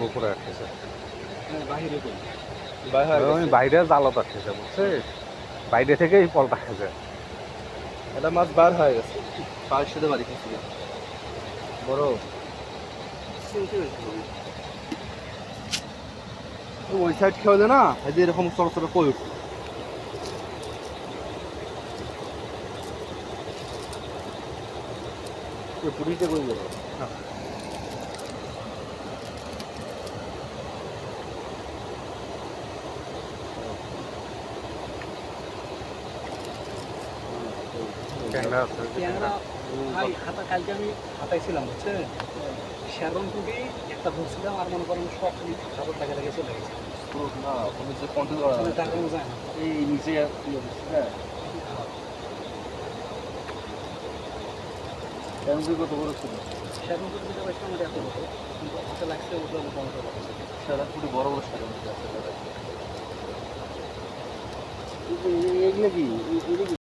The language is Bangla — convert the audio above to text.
উপরে আসতেছে। বাহিরে বাইরে জালত আসতেছে, বুঝছিস? বাইরে থেকেই পলটা খেছে। এটা মাছ বার হয়ে গেছে, পায়ের সাথে বাড়ি খেয়েছিল বড়। ওই সাইড খেয়ে না, এদের এরকম ছোট ছোট কই উঠছে। পুরীতে কই গেল ট্যাংরা আছে, ট্যাংরা ভাই কালকে আমি হাতাইছিলাম, বুঝছে? শ্যারন টুটি একটা ধরছিলাম, আর মনে করেন সব সাগর টাকা লেগে চলে গেছে। না, তুমি যে কন্ট্রোল করা মানে তাকানো যায় না। এই নিচে হ্যাঁ কত বড় ছিল, শ্যারন টুটি যেটা পাইছিলাম আমার এত বড়, কিন্তু হাতে লাগছে ওটা টমেটো লাগছে। সারা ফুটে বড় বড় সারা এগুলো কি